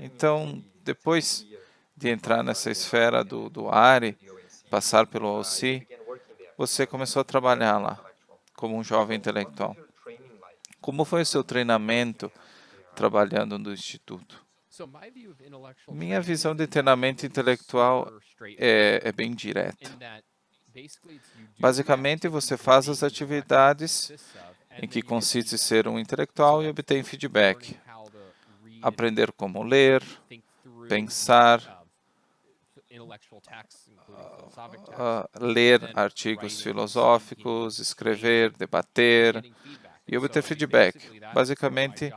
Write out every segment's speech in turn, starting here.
Então, depois de entrar nessa esfera do ARI, passar pelo OC, você começou a trabalhar lá como um jovem intelectual. Como foi o seu treinamento trabalhando no Instituto? Minha visão de treinamento intelectual é bem direta. Basicamente, você faz as atividades em que consiste ser um intelectual e obter feedback. Aprender como ler, pensar, ler artigos filosóficos, escrever, debater e obter feedback. Basicamente,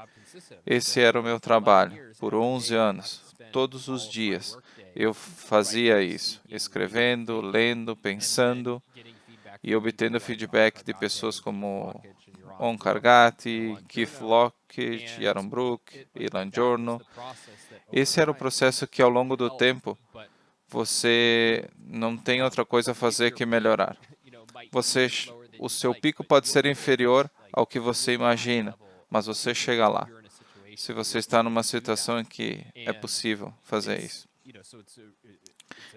esse era o meu trabalho por 11 anos, todos os dias. Eu fazia isso, escrevendo, lendo, pensando e obtendo feedback de pessoas como Onkar Ghati, Keith Lockett, Yaron Brook, Ilan Giorno. Esse era o processo que, ao longo do tempo, você não tem outra coisa a fazer que melhorar. O seu pico pode ser inferior ao que você imagina, mas você chega lá. Se você está numa situação em que é possível fazer isso.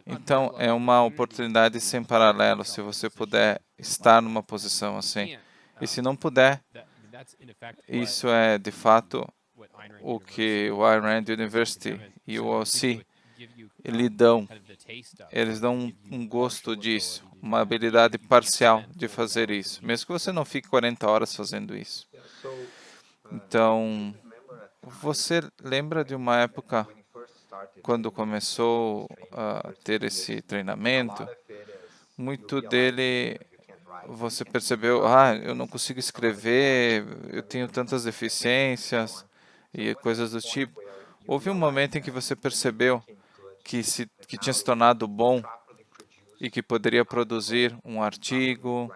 Então, é uma oportunidade sem paralelo se você puder estar numa posição assim. E se não puder, isso é de fato o que o Ayn Rand University e o OC lhe dão. Eles dão um gosto disso, uma habilidade parcial de fazer isso, mesmo que você não fique 40 horas fazendo isso. Então, você lembra de uma época quando começou a ter esse treinamento? Muito dele você percebeu, eu não consigo escrever, eu tenho tantas deficiências e coisas do tipo. Houve um momento em que você percebeu que tinha se tornado bom e que poderia produzir um artigo,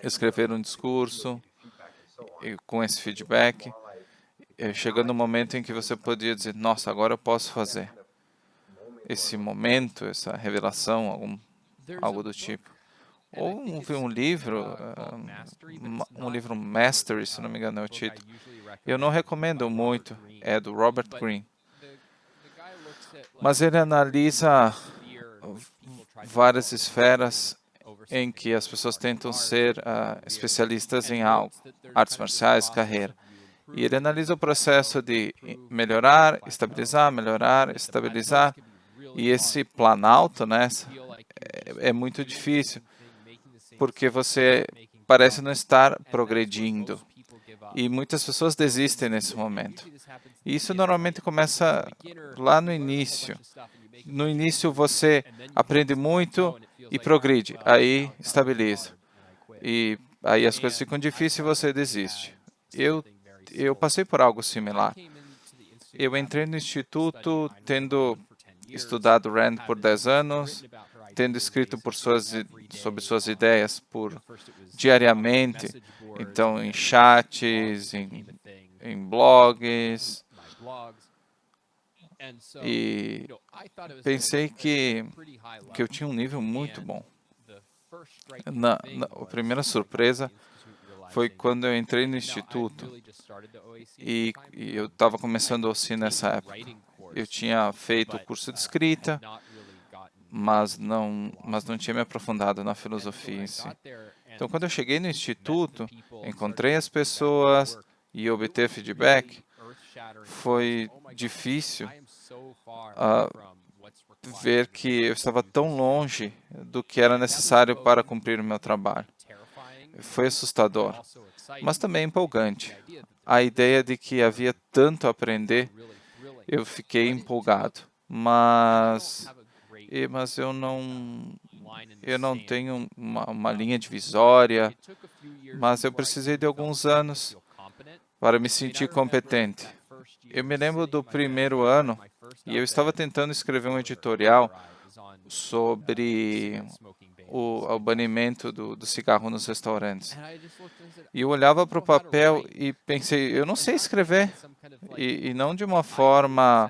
escrever um discurso e, com esse feedback, chegando um momento em que você podia dizer, nossa, agora eu posso fazer. Esse momento, essa revelação, algo do tipo. Ou um livro, um livro Mastery, se não me engano é o título. Eu não recomendo muito, é do Robert Greene. Mas ele analisa várias esferas em que as pessoas tentam ser especialistas em algo, artes marciais, carreira. E ele analisa o processo de melhorar, estabilizar. E esse planalto, né, é muito difícil, porque você parece não estar progredindo. E muitas pessoas desistem nesse momento. E isso normalmente começa lá no início. No início você aprende muito e progride, aí estabiliza. E aí as coisas ficam difíceis e você desiste. Eu passei por algo similar. Eu entrei no instituto tendo estudado Rand por 10 anos, tendo escrito sobre suas ideias diariamente, então em chats, em blogs, e pensei que eu tinha um nível muito bom. A primeira surpresa foi quando eu entrei no instituto e eu estava começando o OC nessa época. Eu tinha feito o curso de escrita, mas não tinha me aprofundado na filosofia em si. Então, quando eu cheguei no instituto, encontrei as pessoas e obter feedback, foi difícil ver que eu estava tão longe do que era necessário para cumprir o meu trabalho. Foi assustador, mas também empolgante. A ideia de que havia tanto a aprender, eu fiquei empolgado, mas eu não tenho uma linha divisória, mas eu precisei de alguns anos para me sentir competente. Eu me lembro do primeiro ano e eu estava tentando escrever um editorial sobre o banimento do cigarro nos restaurantes. E eu olhava para o papel e pensei, eu não sei escrever, e não de uma forma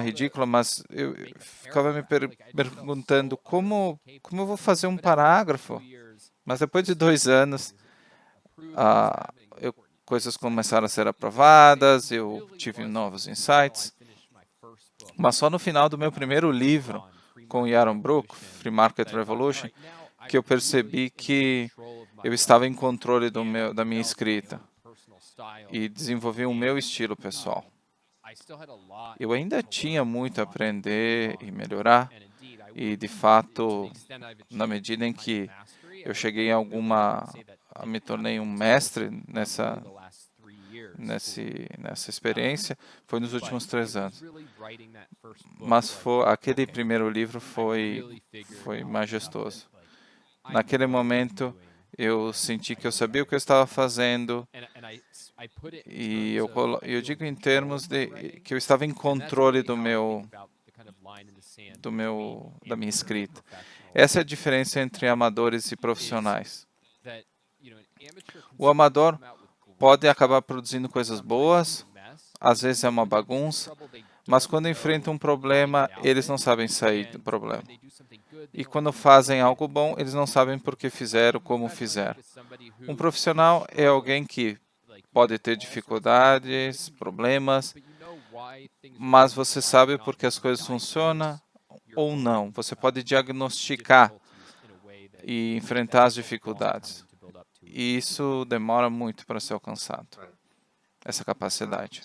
ridícula, mas eu ficava me perguntando como eu vou fazer um parágrafo. Mas depois de 2 anos, coisas começaram a ser aprovadas, eu tive novos insights, mas só no final do meu primeiro livro, com Yaron Brook, Free Market Revolution, que eu percebi que eu estava em controle da minha escrita e desenvolvi o meu estilo pessoal. Eu ainda tinha muito a aprender e melhorar, e de fato, na medida em que eu cheguei me tornei um mestre nessa experiência, foi nos últimos 3 anos. Mas aquele primeiro livro foi majestoso. Naquele momento, eu senti que eu sabia o que eu estava fazendo, e eu digo em termos de que eu estava em controle da minha escrita. Essa é a diferença entre amadores e profissionais. O amador pode acabar produzindo coisas boas, às vezes é uma bagunça, mas quando enfrentam um problema, eles não sabem sair do problema. E quando fazem algo bom, eles não sabem por que fizeram, como fizeram. Um profissional é alguém que pode ter dificuldades, problemas, mas você sabe por que as coisas funcionam ou não. Você pode diagnosticar e enfrentar as dificuldades. E isso demora muito para ser alcançado, essa capacidade.